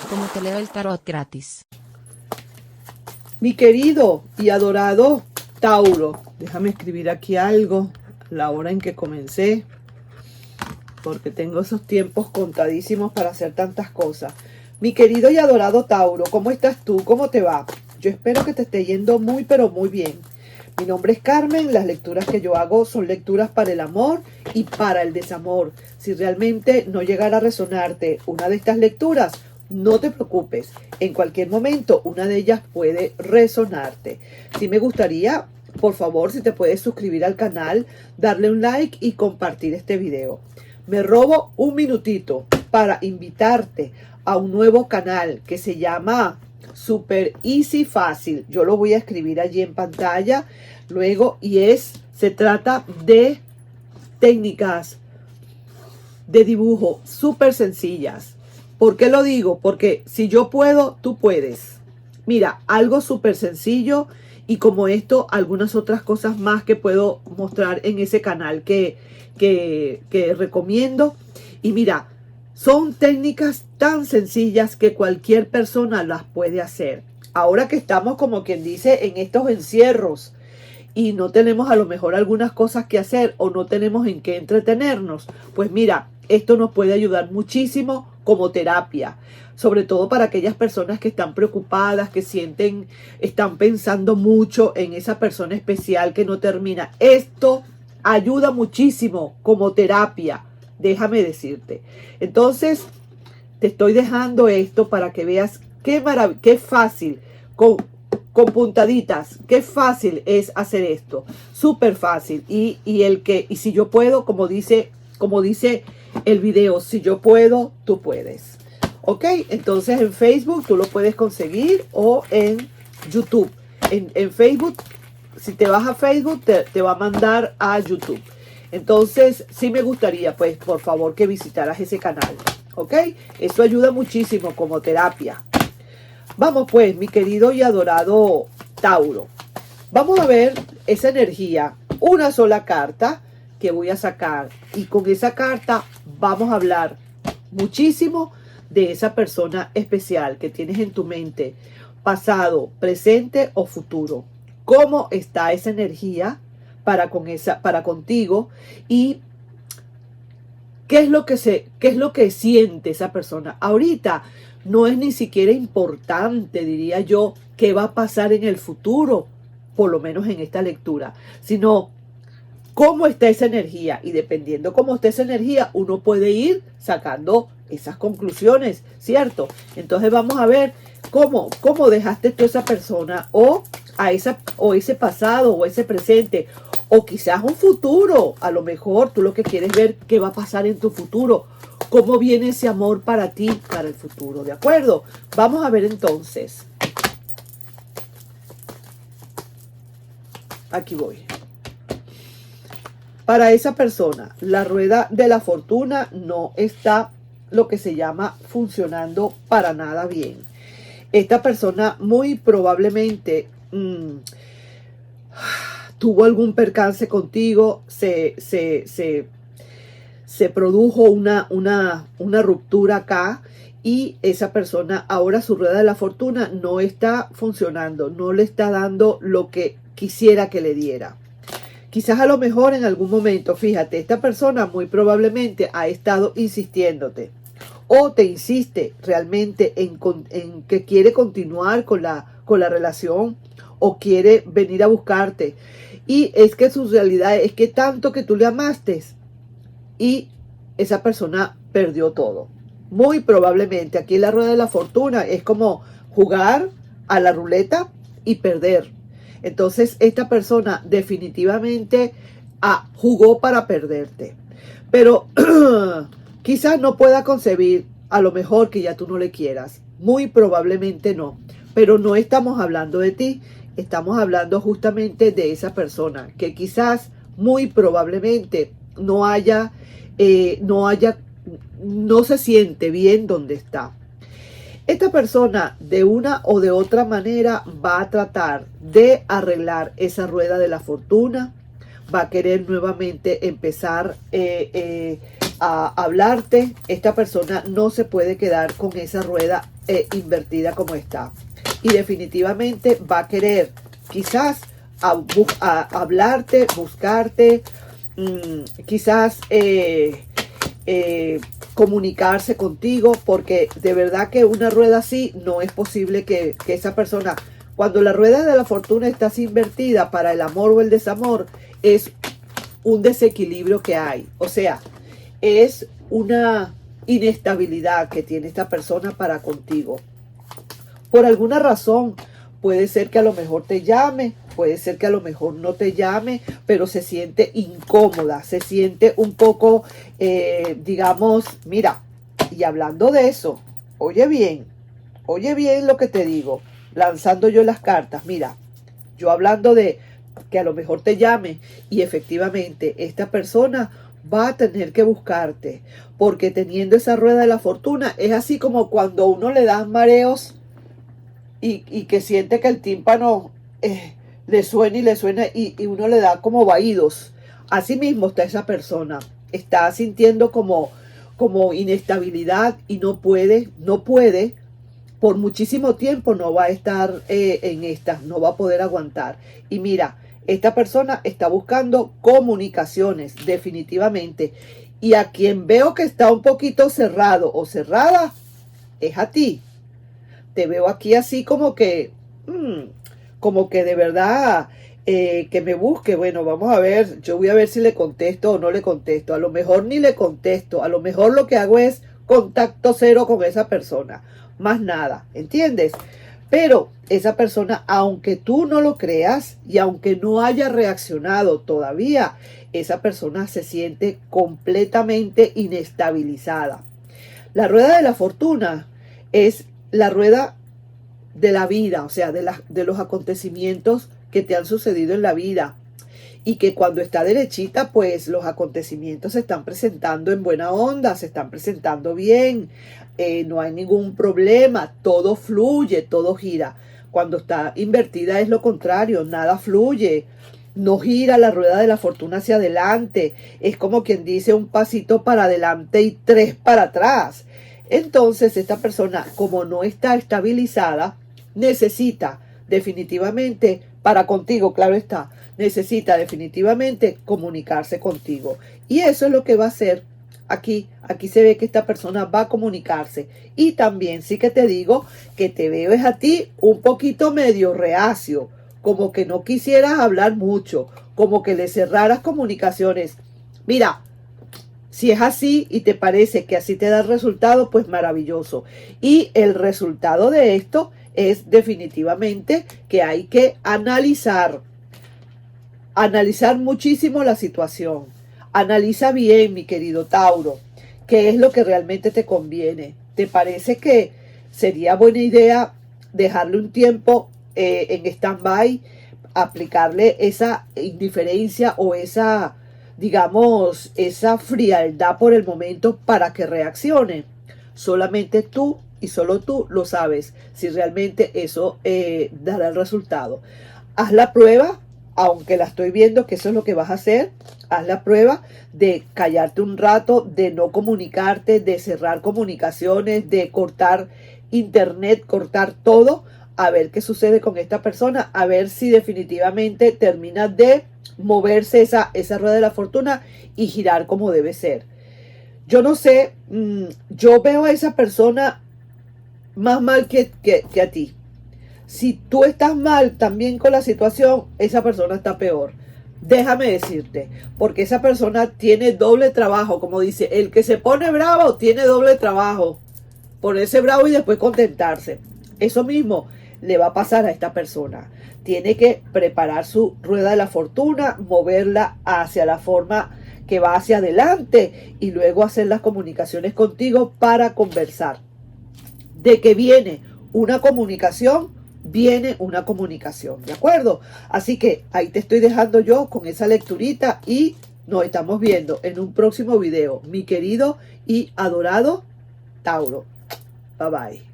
cómo te leo el tarot gratis. Mi querido y adorado Tauro, déjame escribir aquí algo, la hora en que comencé, porque tengo esos tiempos contadísimos para hacer tantas cosas. Mi querido y adorado Tauro, ¿cómo estás tú? ¿Cómo te va? Yo espero que te esté yendo muy pero muy bien. Mi nombre es Carmen, las lecturas que yo hago son lecturas para el amor y para el desamor. Si realmente no llegara a resonarte una de estas lecturas, no te preocupes, en cualquier momento una de ellas puede resonarte. Sí me gustaría, por favor, si te puedes suscribir al canal, darle un like y compartir este video. Me robo un minutito para invitarte a un nuevo canal que se llama Super Easy Fácil. Yo lo voy a escribir allí en pantalla luego se trata de técnicas de dibujo súper sencillas. ¿Por qué lo digo? Porque si yo puedo, tú puedes. Mira, algo súper sencillo y como esto, algunas otras cosas más que puedo mostrar en ese canal que recomiendo. Y mira, son técnicas tan sencillas que cualquier persona las puede hacer. Ahora que estamos, como quien dice, en estos encierros y no tenemos a lo mejor algunas cosas que hacer o no tenemos en qué entretenernos, pues mira, esto nos puede ayudar muchísimo como terapia, sobre todo para aquellas personas que están preocupadas, que están pensando mucho en esa persona especial que no termina. Esto ayuda muchísimo como terapia, déjame decirte. Entonces, te estoy dejando esto para que veas qué fácil, con puntaditas, qué fácil es hacer esto. Súper fácil. Y si yo puedo, como dice el video, si yo puedo, tú puedes. Ok, entonces en Facebook tú lo puedes conseguir o en YouTube. En Facebook, si te vas a Facebook, te va a mandar a YouTube. Entonces, sí me gustaría, pues, por favor, que visitaras ese canal. ¿Ok? Eso ayuda muchísimo como terapia. Vamos, pues, mi querido y adorado Tauro. Vamos a ver esa energía. Una sola carta que voy a sacar. Y con esa carta vamos a hablar muchísimo de esa persona especial que tienes en tu mente. Pasado, presente o futuro. ¿Cómo está esa energía para contigo? Y ¿qué es lo que siente esa persona? Ahorita no es ni siquiera importante, diría yo, qué va a pasar en el futuro, por lo menos en esta lectura, sino cómo está esa energía. Y dependiendo cómo está esa energía, uno puede ir sacando esas conclusiones, ¿cierto? Entonces vamos a ver cómo dejaste tú a esa persona o ese pasado o ese presente. O quizás un futuro, a lo mejor tú lo que quieres ver qué va a pasar en tu futuro, cómo viene ese amor para ti, para el futuro, ¿de acuerdo? Vamos a ver entonces. Aquí voy. Para esa persona, la rueda de la fortuna no está lo que se llama funcionando para nada bien. Esta persona muy probablemente tuvo algún percance contigo, se produjo una ruptura acá y esa persona ahora su rueda de la fortuna no está funcionando, no le está dando lo que quisiera que le diera. Quizás a lo mejor en algún momento, fíjate, esta persona muy probablemente ha estado insistiéndote o te insiste realmente en que quiere continuar con la relación o quiere venir a buscarte. Y es que su realidad es que tanto que tú le amaste y esa persona perdió todo. Muy probablemente aquí la rueda de la fortuna es como jugar a la ruleta y perder. Entonces esta persona definitivamente jugó para perderte. Pero quizás no pueda concebir a lo mejor que ya tú no le quieras. Muy probablemente no. Pero no estamos hablando de ti. Estamos hablando justamente de esa persona que quizás muy probablemente no se siente bien donde está. Esta persona de una o de otra manera va a tratar de arreglar esa rueda de la fortuna, va a querer nuevamente empezar a hablarte, esta persona no se puede quedar con esa rueda invertida como está. Y definitivamente va a querer quizás a hablarte, buscarte, quizás comunicarse contigo, porque de verdad que una rueda así no es posible que esa persona, cuando la rueda de la fortuna está así invertida para el amor o el desamor, es un desequilibrio que hay, o sea, es una inestabilidad que tiene esta persona para contigo. Por alguna razón, puede ser que a lo mejor te llame, puede ser que a lo mejor no te llame, pero se siente incómoda, se siente un poco, digamos, mira, y hablando de eso, oye bien lo que te digo, lanzando yo las cartas, mira, yo hablando de que a lo mejor te llame y efectivamente esta persona va a tener que buscarte, porque teniendo esa rueda de la fortuna es así como cuando uno le dan mareos y que siente que el tímpano le suena y uno le da como vaídos. Así mismo está esa persona, está sintiendo como inestabilidad y no puede, por muchísimo tiempo no va a estar en estas, no va a poder aguantar. Y mira, esta persona está buscando comunicaciones, definitivamente. Y a quien veo que está un poquito cerrado o cerrada, es a ti. Te veo aquí así como que de verdad que me busque. Bueno, vamos a ver, yo voy a ver si le contesto o no le contesto. A lo mejor ni le contesto, a lo mejor lo que hago es contacto cero con esa persona, más nada, ¿entiendes? Pero esa persona, aunque tú no lo creas y aunque no haya reaccionado todavía, esa persona se siente completamente inestabilizada. La rueda de la fortuna es la rueda de la vida, o sea, de los acontecimientos que te han sucedido en la vida. Y que cuando está derechita, pues los acontecimientos se están presentando en buena onda, se están presentando bien, no hay ningún problema, todo fluye, todo gira. Cuando está invertida es lo contrario, nada fluye, no gira la rueda de la fortuna hacia adelante, es como quien dice un pasito para adelante y 3 para atrás. Entonces esta persona, como no está estabilizada, necesita definitivamente, para contigo, claro está, necesita definitivamente comunicarse contigo. Y eso es lo que va a hacer aquí. Aquí se ve que esta persona va a comunicarse. Y también sí que te digo que te veo es a ti un poquito medio reacio, como que no quisieras hablar mucho, como que le cerraras comunicaciones. Mira, si es así y te parece que así te da el resultado, pues maravilloso. Y el resultado de esto es definitivamente que hay que analizar muchísimo la situación. Analiza bien, mi querido Tauro, qué es lo que realmente te conviene. ¿Te parece que sería buena idea dejarle un tiempo en stand-by, aplicarle esa indiferencia o esa, digamos, esa frialdad por el momento para que reaccione? Solamente tú y solo tú lo sabes si realmente eso dará el resultado. Haz la prueba, aunque la estoy viendo que eso es lo que vas a hacer. Haz la prueba de callarte un rato, de no comunicarte, de cerrar comunicaciones, de cortar internet, cortar todo, a ver qué sucede con esta persona, a ver si definitivamente termina de moverse esa rueda de la fortuna y girar como debe ser. Yo no sé, yo veo a esa persona más mal que a ti. Si tú estás mal también con la situación, esa persona está peor. Déjame decirte, porque esa persona tiene doble trabajo, como dice, el que se pone bravo tiene doble trabajo. Ponerse bravo y después contentarse. Eso mismo le va a pasar a esta persona. Tiene que preparar su rueda de la fortuna, moverla hacia la forma que va hacia adelante y luego hacer las comunicaciones contigo para conversar. De que viene una comunicación, viene una comunicación, ¿de acuerdo? Así que ahí te estoy dejando yo con esa lecturita y nos estamos viendo en un próximo video, mi querido y adorado Tauro. Bye bye.